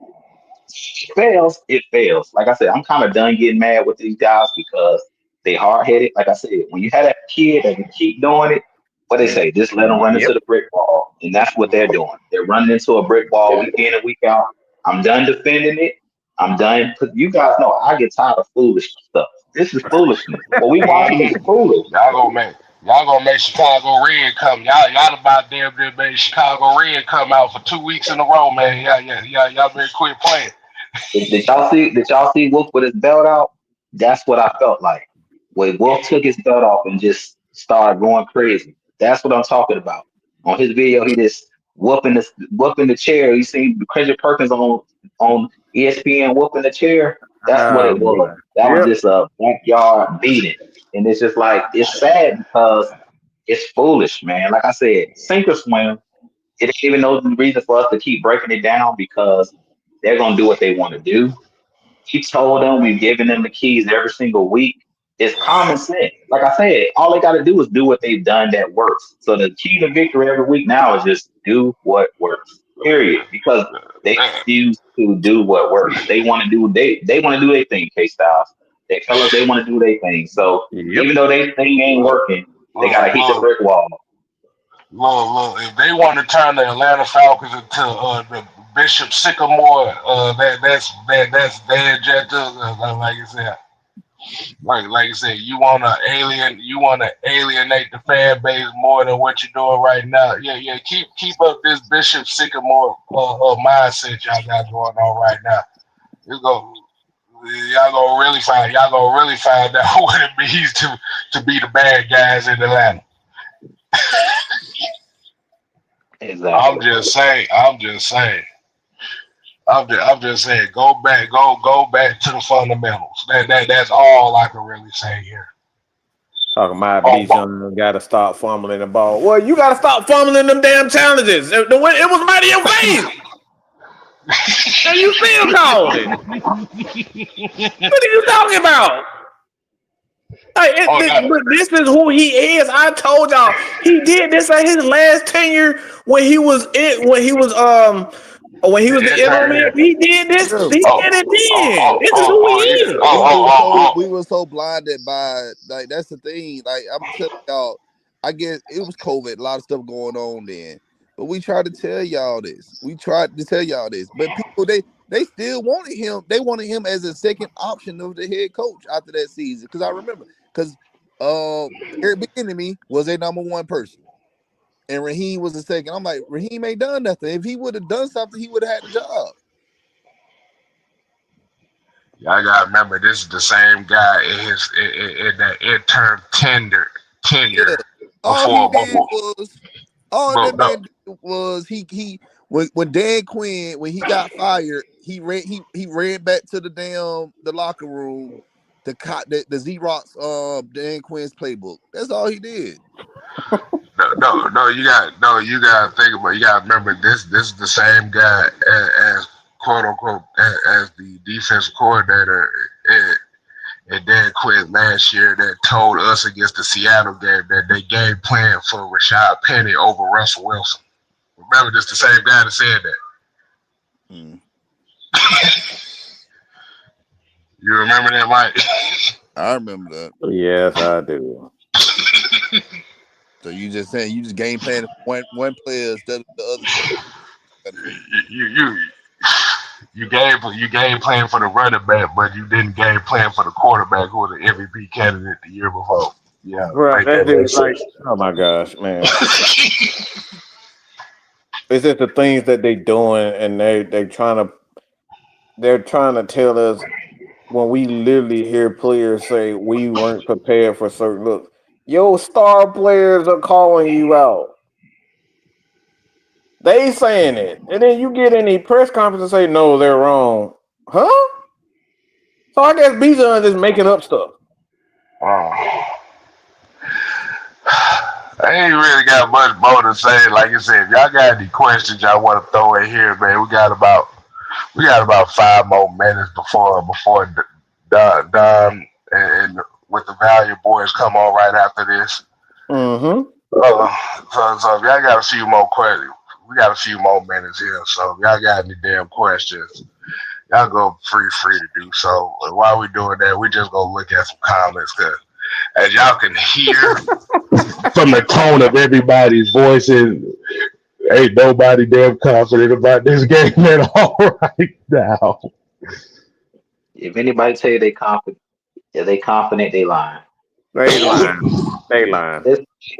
Fails, it fails. Like I said, I'm kind of done getting mad with these guys because they hard headed. Like I said, when you have that kid that can keep doing it, what they say, just let them run into the brick wall, and that's what they're doing. They're running into a brick wall week in and week out. I'm done defending it. I'm done. Cause you guys know I get tired of foolish stuff. This is foolishness. What we watching is foolish. Y'all gonna make Chicago Red come. Y'all about damn near made Chicago Red come out for 2 weeks in a row, man. Y'all better quit playing. Did y'all see Wolf with his belt out? That's what I felt like. where Wolf took his belt off and just started going crazy. That's what I'm talking about. On his video, he just whooping the chair. You see Kendrick Perkins on ESPN whooping the chair. That's what it was. Boy. That was Yep. just a backyard beating, and it's just like it's sad because it's foolish, man. Like I said, sink or swim. It ain't even no reason for us to keep breaking it down because they're gonna do what they want to do. He told them we've given them the keys every single week. It's common sense. Like I said, all they got to do is do what they've done that works. So the key to victory every week now is just do what works. Period. Because they refuse to do what works. They want to do they want to do their thing. K Styles. They tell us they want to do their thing. So Yep. even though their thing ain't working, they got to hit the brick wall. Look, if they want to turn the Atlanta Falcons into the Bishop Sycamore, that's their objective. Like you said, like you said, you want to alienate the fan base more than what you're doing right now. Yeah. Keep up this Bishop Sycamore mindset y'all got going on right now. Y'all gonna really find out what it means to be the bad guys in Atlanta. Exactly. I'm just saying. Go back to the fundamentals. That's all I can really say here. Talking about Bijan got to stop fumbling the ball. Well, you got to stop fumbling them damn challenges. It was right in your face. And you still called it. What are you talking about? But this is who he is. I told y'all he did this at his last tenure when he was the interim. He did this. He did it then. This is who he is. We were so blinded by like that's the thing. Like I'm telling y'all, I guess it was COVID, a lot of stuff going on then. But we tried to tell y'all this. But people they still wanted him. They wanted him as a second option of the head coach after that season. Because I remember, Eric Bieniemy was their number one person, and Raheem was the second. I'm like, Raheem ain't done nothing. If he would have done something, he would have had the job. Y'all gotta remember, this is the same guy in that interim tenure. Yeah. All that man did was he when Dan Quinn, when he got fired, he ran back to the locker room to the Xerox Dan Quinn's playbook. That's all he did. No, you gotta think about it. You gotta remember this is the same guy as quote unquote as the defensive coordinator and Dan Quinn last year that told us against the Seattle game that they game plan for Rashad Penny over Russell Wilson. Remember, this the same guy that said that. You remember that, Mike? I remember that. Yes, I do. So you just saying you just game plan one player instead of the other. You game plan for the running back, but you didn't game plan for the quarterback who was the MVP candidate the year before. Yeah, right. That like, oh my gosh, man! It's just the things that they doing, and they're trying to tell us when we literally hear players say we weren't prepared for certain looks. Your star players are calling you out. They saying it, and then you get in the press conference and say no, they're wrong, huh? So I guess Bijan is making up stuff. I ain't really got much more to say. Like I said, if y'all got any questions y'all want to throw in here, man, we got about 5 more minutes before done and with the Value Boys come on right after this. Mm-hmm. So if y'all got a few more questions, we got a few more minutes here. So if y'all got any damn questions, y'all go free to do so. While we doing that, we just gonna look at some comments because as y'all can hear from the tone of everybody's voices, ain't nobody damn confident about this game at all right now. If anybody tell you they confident, they lying. They lying.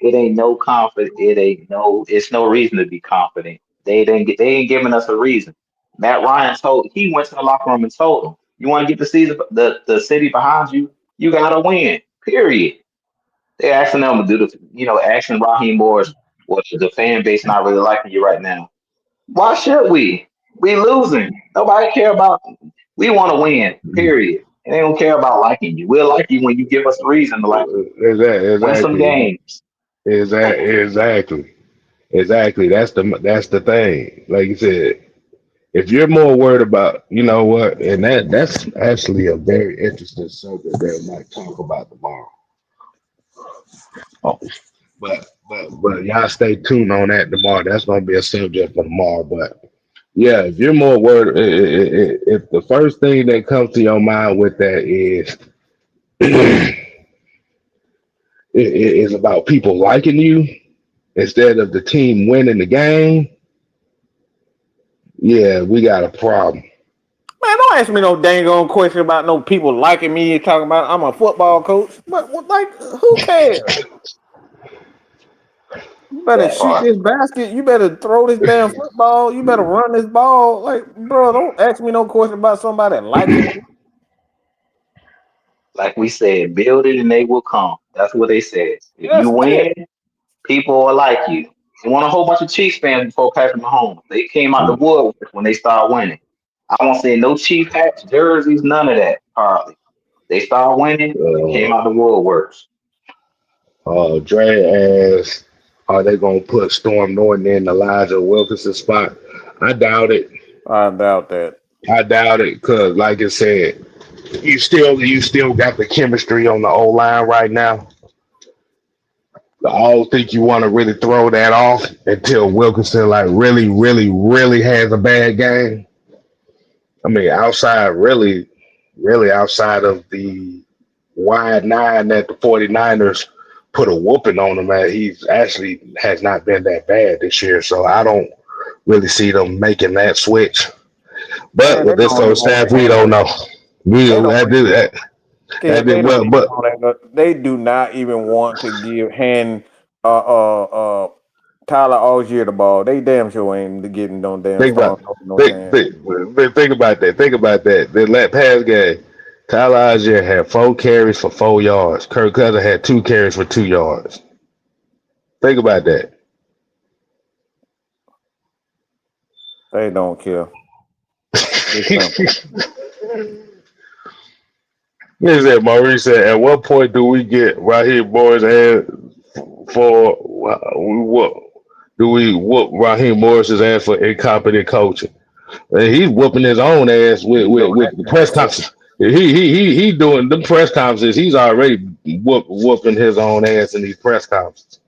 It ain't no confident. It's no reason to be confident. They ain't giving us a reason. Matt Ryan went to the locker room and told them, you want to get the city behind you, you gotta win. Period. They're asking them to do asking Raheem Morris, what the fan base not really liking you right now. Why should we? We losing. Nobody care about. We want to win. Period. And they don't care about liking you. We'll like you when you give us a reason to like you. Win some Exactly. games. Exactly. That's the thing. Like you said, if you're more worried about, you know what, and that's actually a very interesting subject that I might talk about tomorrow. Oh, but y'all stay tuned on that tomorrow. That's gonna be a subject for tomorrow. But yeah, if you're more worried, if the first thing that comes to your mind with that is is about people liking you instead of the team winning the game, yeah, we got a problem. Man, don't ask me no dang on question about no people liking me and talking about I'm a football coach. But like, who cares? You better That shoot part. this basket. You better throw this damn football. You better run this ball. Like, bro, don't ask me no question about somebody liking me. Like we said, build it and they will come. That's what they said. If you That's it. win, people will like you. They want a whole bunch of Chiefs fans before Patrick Mahomes. They came out the woodwork when they started winning. I won't say no Chief hats, jerseys, none of that. Hardly. They started winning. They came out the woodworks. Dre asked, are they gonna put Storm Norton in Elijah Wilkinson spot? I doubt it. I doubt that. I doubt it because, like I said, you still got the chemistry on the O line right now. I don't think you want to really throw that off until Wilkinson like really has a bad game. I mean, really outside of the wide nine that the 49ers put a whooping on him, man, he's actually has not been that bad this year. So I don't really see them making that switch. But Man, they with this don't old even want staff, to we don't handle. know. We They don't. that did that. That They did don't well, even but want to. They do not even want to give hand Tyler Algier the ball. They damn sure ain't getting no damn think storm. about No think chance. think about that. Think about that. The last pass game, Tyler Algier had 4 carries for 4 yards. Kirk Cousins had 2 carries for 2 yards. Think about that. They don't care. It's simple. He said, Maurice said, at what point do we get Raheem Morris and for what do we whoop Raheem Morris's ass for incompetent coaching? And he's whooping his own ass He doing with that the damn press well. conferences. He doing the press conferences. He's already whooping his own ass in these press conferences.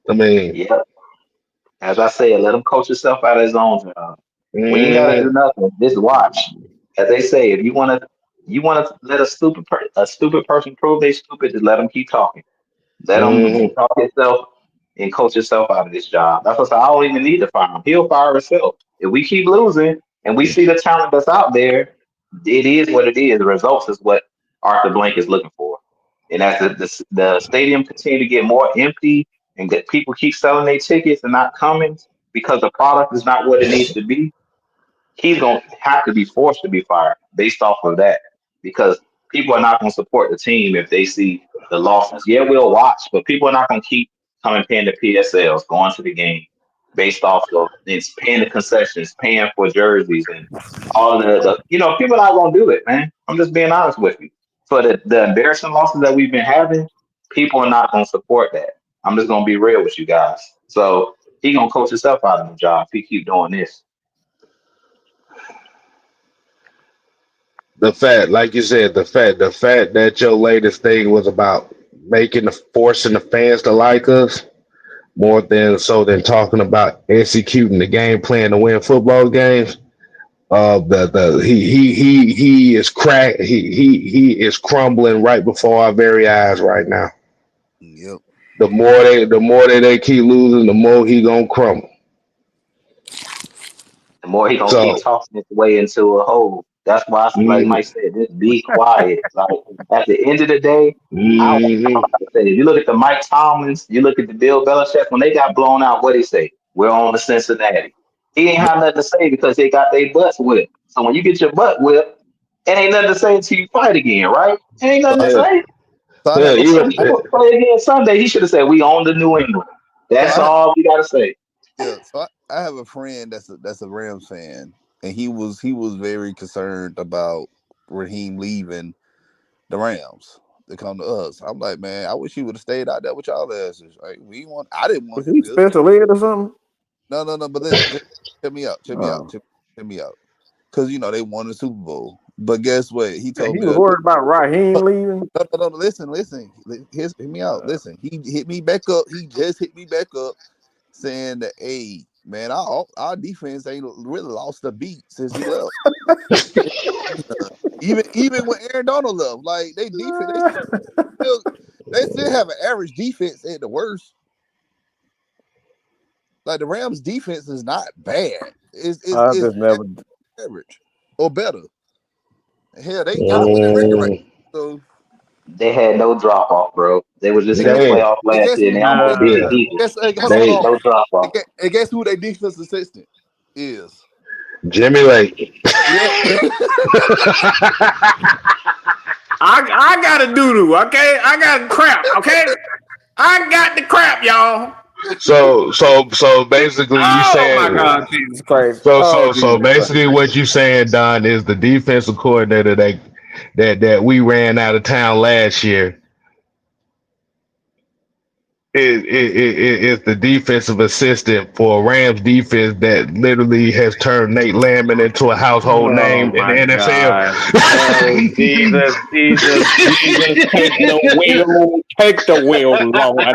I mean, Yeah. As I said, let him coach himself out of his own job. We ain't got to do mm, nothing. Just watch. As they say, if you want to let a stupid person prove they stupid, just let them keep talking. Let him mm, talk himself and coach himself out of this job. That's what I don't even need to fire him. He'll fire himself. If we keep losing and we see the talent that's out there, it is what it is. The results is what Arthur Blank is looking for. And as the stadium continue to get more empty and that people keep selling their tickets and not coming because the product is not what it needs to be, he's going to have to be forced to be fired based off of that because people are not going to support the team if they see the losses. Yeah, we'll watch, but people are not going to keep coming paying the PSLs, going to the game based off of it's paying the concessions, paying for jerseys and all the people are not going to do it, man. I'm just being honest with you. For the embarrassing losses that we've been having, people are not going to support that. I'm just going to be real with you guys. So he going to coach himself out of the job if he keep doing this. the fact, like you said, the fact that your latest thing was about forcing the fans to like us more than talking about executing the game plan to win football games. The he is he is crumbling right before our very eyes right now. Yep. The more they keep losing, the more he gonna crumble. The more he gonna keep So talking his way into a hole. That's why, like Mike mm, said, just be quiet. Like at the end of the day, I don't mm, like I said, if you look at the Mike Tomlins, you look at the Bill Belichick, when they got blown out, what he say? We're on to Cincinnati. He ain't have nothing to say because they got their butts whipped. So when you get your butt whipped, And ain't nothing to say until you fight again, right? Ain't So nothing I, to Yeah, say. so I yeah. have a So Even he gonna play again Sunday. He should have said, "We own the New England." so That's I have, all we gotta say. yeah. So I have a friend that's a Rams fan, and he was very concerned about Raheem leaving the Rams to come to us. I'm like, man, I wish he would have stayed out there with y'all asses. Like, I didn't want Was him he to. special ed or something? No. But listen, just check me out, check me out, Oh. check me out. Because they won the Super Bowl. But guess what? He told He me was that. worried about Raheem leaving. No. Listen. Hear me out. Listen, he hit me back up. He just hit me back up, saying that, hey, man, our defense ain't really lost a beat since he left. Even when Aaron Donald left, like they defense, still they still have an average defense at the worst. Like the Rams' defense is not bad. I It's just never. average or better. Hell, they got a winning record right mm, now. So They had no drop off, bro. They were just and in the guess they playoff and last guess year, and who? they And almost beat the yeah Eagles. hold they on. No drop off. And guess who their defense assistant is? Jimmy Lake. Yep. I got a doo doo. Okay, I got crap. Okay, I got the crap, y'all. So basically, you Oh my saying God, Jesus Christ! so Oh so so Jesus Christ! basically, what you saying, Don, is the defensive coordinator that we ran out of town last year is the defensive assistant for Rams defense that literally has turned Nate Landman into a household Oh name in the my NFL. God! Oh Jesus, Jesus, Jesus! Take the wheel, Lord.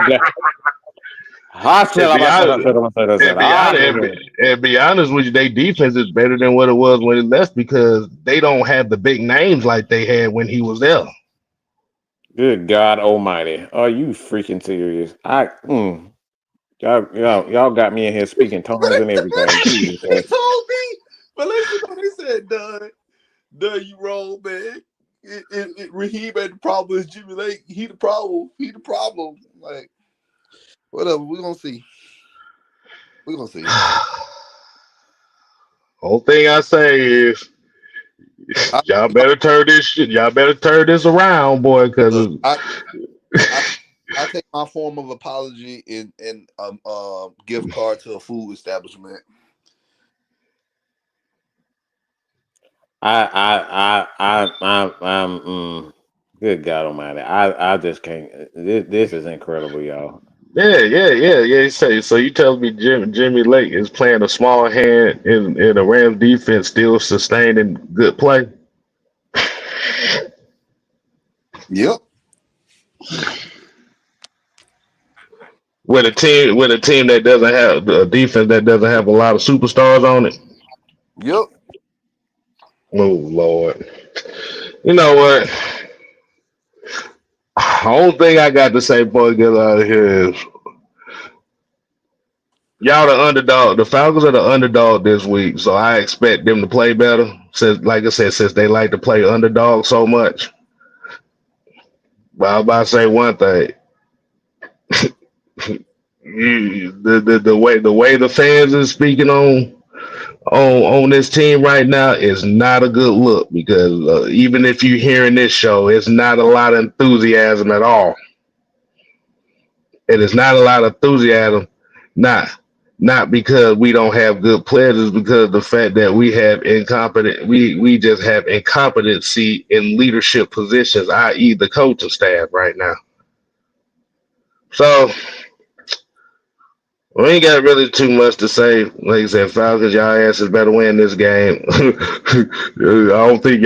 I said, and be I said, I honest, said, I said, I said, and be honest, and be honest with you, their defense is better than what it was when he left because they don't have the big names like they had when he was there. Good God Almighty! Are you freaking serious? Y'all got me in here speaking tongues and everything. Jesus They Christ. told me, but listen, they said, Done, you wrong, man. Raheem ain't the problem. It's Jimmy Lake. He the problem. He the problem. Like, whatever. We're gonna see. We're gonna see. Whole thing I say is I, y'all better turn this shit. Y'all better turn this around, boy, look, because I I take my form of apology in gift card to a food establishment. Good God Almighty! I just can't. This is incredible, y'all. yeah. So you tell me Jimmy Lake is playing a small hand in the Rams defense, still sustaining good play. Yep. With a team that doesn't have a defense that doesn't have a lot of superstars on it. Yep. Oh Lord. You know what? The only thing I got to say before we get out of here is y'all the underdog. The Falcons are the underdog this week, so I expect them to play better. Since, like I said, since they like to play underdog so much. But I'm about to say one thing. The way the fans is speaking on this team right now is not a good look because even if you're hearing this show, it's not a lot of enthusiasm at all. It is not a lot of enthusiasm, not not because we don't have good players, it's because of the fact that we have incompetent. We just have incompetency in leadership positions, i.e., the coaching staff right now. So we ain't got really too much to say. Like I said, Falcons, y'all asses better win this game. I don't think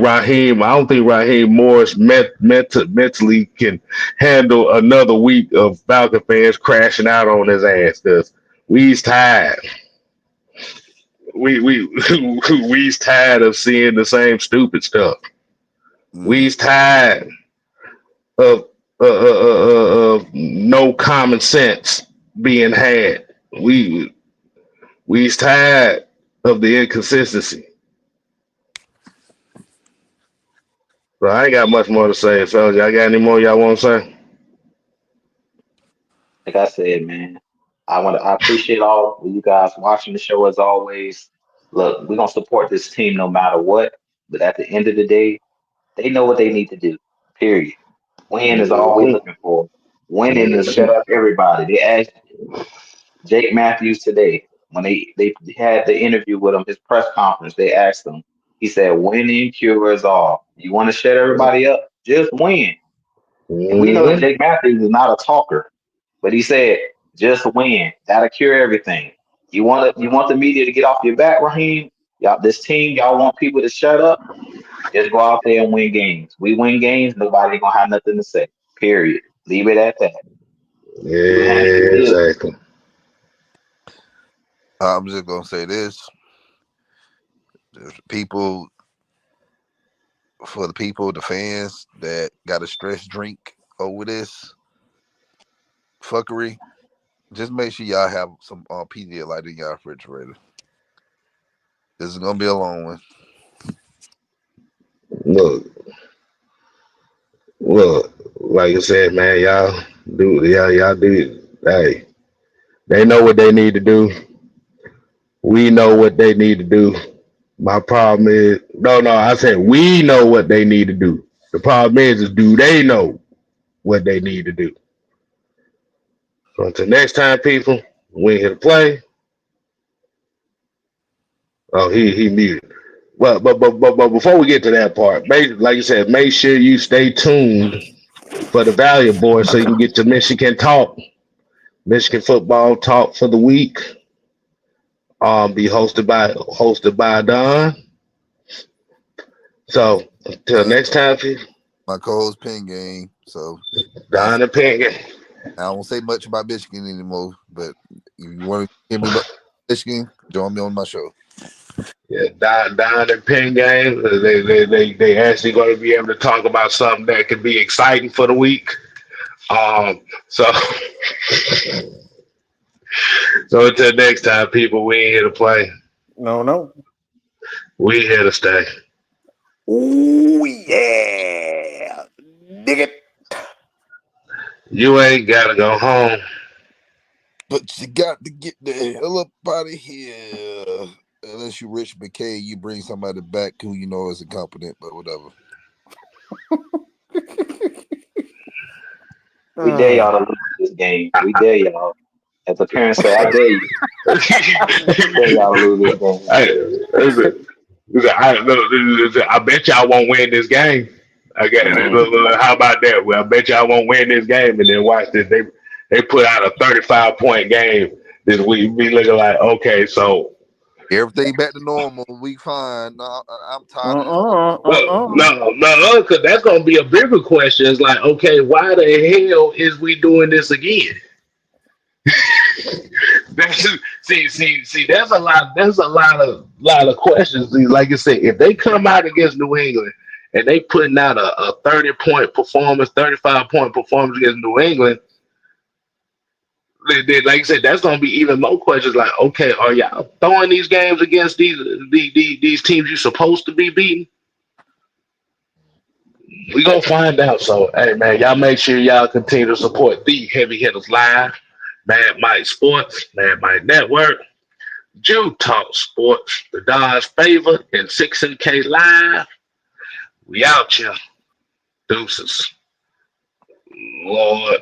Raheem. I don't think Raheem Morris mentally can handle another week of Falcon fans crashing out on his ass because we's tired. We we's tired of seeing the same stupid stuff. Mm. We's tired of no common sense being had. We's tired of the inconsistency. So I ain't got much more to say, fellas. Y'all got any more y'all want to say? Like I said, man, I appreciate all of you guys watching the show as always. Look, we're gonna support this team no matter what. But at the end of the day, they know what they need to do. Period. Win is all we're looking for. Winning to shut up everybody. They asked Jake Matthews today when they had the interview with him, his press conference. They asked him. He said, "Winning cures all. You want to shut everybody up? Just win." And we know that Jake Matthews is not a talker, but he said, "Just win. That'll cure everything. You want the media to get off your back, Raheem? Y'all, this team, y'all want people to shut up? Just go out there and win games. We win games, nobody gonna have nothing to say. Period. Leave it at that." Yeah, exactly. I'm just gonna say this: the people, the fans that got a stress drink over this fuckery, just make sure y'all have some Pedialyte in y'all refrigerator. This is gonna be a long one. Look, like I said, man, y'all do. Hey, they know what they need to do. We know what they need to do. My problem is, no, I said we know what they need to do. The problem is do they know what they need to do? So until next time, people, we ain't here to play. Oh, he muted. Well, but before we get to that part, like you said, make sure you stay tuned for the Value Board so you can get your Michigan talk, Michigan football talk for the week. Be hosted by Don. So until next time, people. My co-host Pin Game. So Don and Pin Game. I won't say much about Michigan anymore, but if you want to hear me about Michigan, join me on my show. Yeah, Don and Pin Game. They actually going to be able to talk about something that could be exciting for the week. So until next time, people, we ain't here to play. No. We here to stay. Ooh, yeah. Dig it. You ain't got to go home. But you got to get the hell up out of here. Unless you Rich McKay, you bring somebody back who you know is incompetent, but whatever. We dare y'all to lose this game. We dare y'all. As a parent say, I dare you. I dare y'all to lose this game. I bet y'all won't win this game. How about that? Well, I bet y'all won't win this game, and then watch this. They put out a 35-point game this week. Be looking like, okay, so everything back to normal. We fine. No, I'm tired. No, because that's gonna be a bigger question. It's like, okay, why the hell is we doing this again? See, there's a lot of questions. Like you said, if they come out against New England and they putting out a 30-point performance, 35-point performance against New England, like I said, that's gonna be even more questions. Like, okay, are y'all throwing these games against these teams you're supposed to be beating? We gonna find out. So, hey man, y'all make sure y'all continue to support the Heavy Hitters Live, Mad Mike Sports, Mad Mike Network, Jew Talk Sports, the Don's Favor, and 6K Live. We out here. Deuces. Lord.